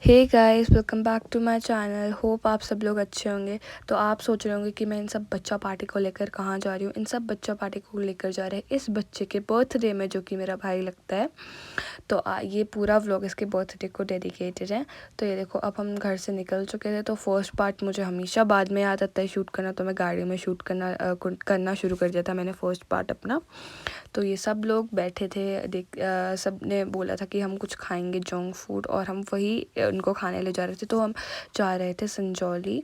Hey guys, welcome back to my channel. Hope आप सब लोग अच्छे होंगे। तो आप सोच रहे होंगे कि मैं इन सब बच्चा पार्टी को लेकर कहाँ जा रही हूँ। इन सब बच्चा पार्टी को लेकर जा रहे हैं इस बच्चे के बर्थडे में, जो कि मेरा भाई लगता है। तो ये पूरा व्लॉग इसके बर्थडे को डेडिकेटेड है। तो ये देखो, अब हम घर से निकल चुके थे। तो फर्स्ट पार्ट मुझे हमेशा बाद में याद आता है शूट करना, तो मैं गाड़ी में शूट करना शुरू कर दिया था मैंने फर्स्ट पार्ट अपना। तो ये सब लोग बैठे थे, सब ने बोला था कि हम कुछ खाएंगे जंक फूड, और हम वही उनको खाने ले जा रहे थे। तो हम जा रहे थे संजौली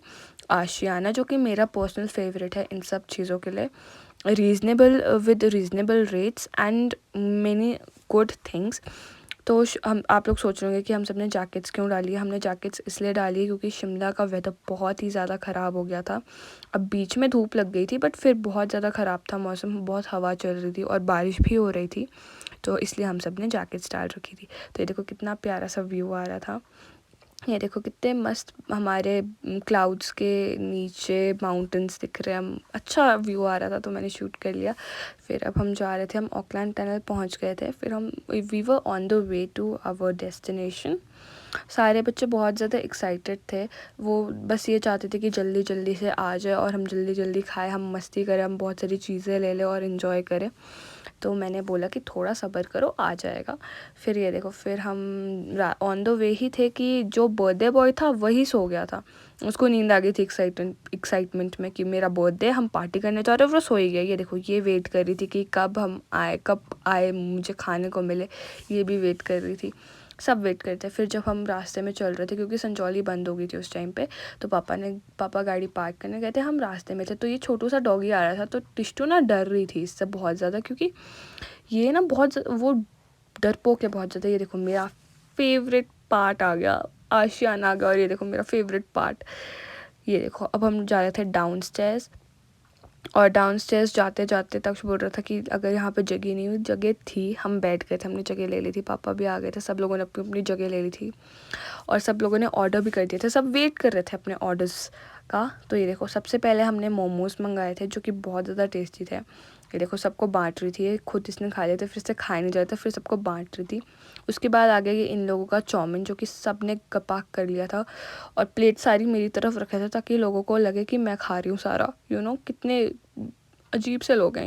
आशियाना, जो कि मेरा पर्सनल फेवरेट है इन सब चीज़ों के लिए। Reasonable rates and many good things. तो हम आप लोग सोच रहे होंगे कि हम सब ने जैकेट्स क्यों डाली है। हमने जैकेट्स इसलिए डाली है क्योंकि शिमला का वेदर बहुत ही ज़्यादा ख़राब हो गया था। अब बीच में धूप लग गई थी, बट फिर बहुत ज़्यादा ख़राब था मौसम, बहुत हवा चल रही थी और बारिश भी हो रही थी। तो इसलिए हम सब ने जैकेट्स डाल रखी थी। तो ये देखो कितना प्यारा सा व्यू आ रहा था। ये देखो कितने मस्त हमारे क्लाउड्स के नीचे माउंटेन्स दिख रहे हैं। अच्छा व्यू आ रहा था, तो मैंने शूट कर लिया। फिर अब हम जा रहे थे, हम ऑकलैंड टनल पहुंच गए थे। फिर हम we were on the way to our destination. सारे बच्चे बहुत ज़्यादा एक्साइटेड थे। वो बस ये चाहते थे कि जल्दी जल्दी से आ जाए और हम जल्दी जल्दी खाएं, हम मस्ती करें, हम बहुत सारी चीज़ें ले लें और इन्जॉय करें। तो मैंने बोला कि थोड़ा सब्र करो, आ जाएगा। फिर ये देखो, फिर हम ऑन द वे ही थे कि जो बर्थडे बॉय था वही सो गया था। उसको नींद आ गई थी एक्साइटमेंट में कि मेरा बर्थडे, हम पार्टी करने जा रहे हैं। वो सो ही गया। ये देखो, ये वेट कर रही थी कि कब आए मुझे खाने को मिले। ये भी वेट कर रही थी, सब वेट करते। फिर जब हम रास्ते में चल रहे थे, क्योंकि संजौली बंद हो गई थी उस टाइम पे, तो पापा गाड़ी पार्क करने गए थे, हम रास्ते में थे। तो ये छोटू सा डॉगी आ रहा था, तो टिश्टू ना डर रही थी इससे बहुत ज़्यादा, क्योंकि ये ना वो डरपोक है बहुत ज़्यादा। ये देखो मेरा फेवरेट पार्ट आ गया, आशियाना आ गया। और ये देखो मेरा फेवरेट पार्ट। ये देखो, अब हम जा रहे थे डाउन स्टेयर्स, और डाउन स्टेयर्स जाते जाते तक बोल रहा था कि अगर यहाँ पे जगह नहीं हुई, जगह थी, हम बैठ गए थे, हमने जगह ले ली थी। पापा भी आ गए थे, सब लोगों ने अपनी अपनी जगह ले ली थी, और सब लोगों ने ऑर्डर भी कर दिए थे। सब वेट कर रहे थे अपने ऑर्डर्स का। तो ये देखो, सबसे पहले हमने मोमोज़ मंगाए थे, जो कि बहुत ज़्यादा टेस्टी थे। ये देखो, सबको बांट रही थी, खुद इसने खा लिया था, फिर से खाए नहीं जा रहा था, फिर सबको बांट रही थी। उसके बाद आ गया ये इन लोगों का चाउमीन, जो कि सब ने कपाक कर लिया था, और प्लेट सारी मेरी तरफ रखा था ताकि लोगों को लगे कि मैं खा रही हूँ सारा। कितने अजीब से लोग हैं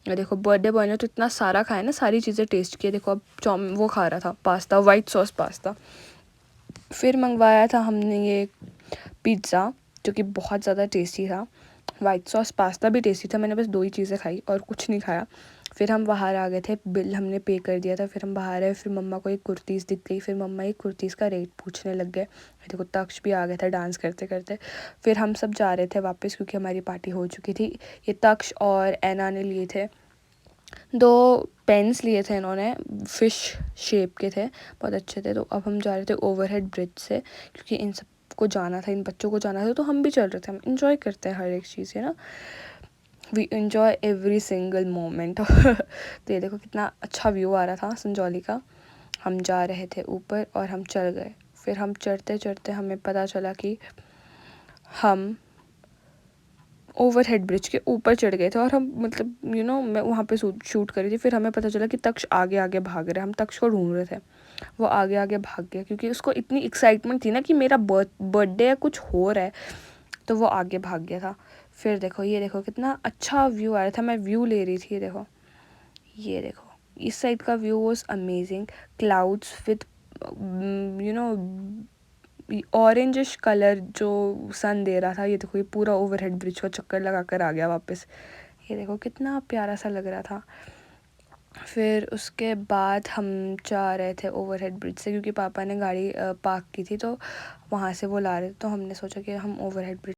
ये देखो, बर्थडे बॉय ने तो इतना सारा खाया ना, सारी चीज़ें टेस्ट किए। देखो, अब चाउमीन वो खा रहा था, पास्ता, वाइट सॉस पास्ता। फिर मंगवाया था हमने ये पिज़्ज़ा, जो कि बहुत ज़्यादा टेस्टी था। वाइट सॉस पास्ता भी टेस्टी था। मैंने बस 2 ही चीज़ें खाई और कुछ नहीं खाया। फिर हम बाहर आ गए थे, बिल हमने पे कर दिया था। फिर हम बाहर आए, फिर मम्मा को एक कुर्तीज़ दिख गई। फिर मम्मा एक कुर्तीज़ का रेट पूछने लग गए। देखो, तक्ष भी आ गया था डांस करते करते। फिर हम सब जा रहे थे वापस, क्योंकि हमारी पार्टी हो चुकी थी। ये तक्ष और ऐना ने लिए थे 2 पेन्स लिए थे इन्होंने, फ़िश शेप के थे, बहुत अच्छे थे। तो अब हम जा रहे थे ओवरहेड ब्रिज से, क्योंकि इन सब को जाना था, इन बच्चों को जाना था। तो हम भी चल रहे थे, हम इंजॉय करते हैं हर एक चीज़, है ना। We enjoy every single moment. तो ये देखो कितना अच्छा व्यू आ रहा था संजौली का। हम जा रहे थे ऊपर और हम चढ़ गए। फिर हम चढ़ते चढ़ते हमें पता चला कि हम ओवरहेड ब्रिज के ऊपर चढ़ गए थे, और हम मतलब मैं वहाँ पे शूट करी थी। फिर हमें पता चला कि तक्ष आगे आगे भाग रहे हैं। हम तक्ष को ढूंढ रहे थे, वो आगे आगे भाग गया, क्योंकि उसको इतनी एक्साइटमेंट थी ना कि मेरा बर्थडे है, कुछ हो रहा है। तो वो आगे भाग गया था। फिर देखो, ये देखो कितना अच्छा व्यू आ रहा था। मैं व्यू ले रही थी, ये देखो इस साइड का view was amazing. Clouds with orangish colour जो सन दे रहा था। ये देखो, ये पूरा ओवरहेड ब्रिज का चक्कर लगा कर आ गया वापस। ये देखो कितना प्यारा सा लग रहा था। फिर उसके बाद हम जा रहे थे ओवरहेड ब्रिज से, क्योंकि पापा ने गाड़ी पार्क की थी, तो वहाँ से वो ला रहे थे। तो हमने सोचा कि हम ओवरहेड ब्रिज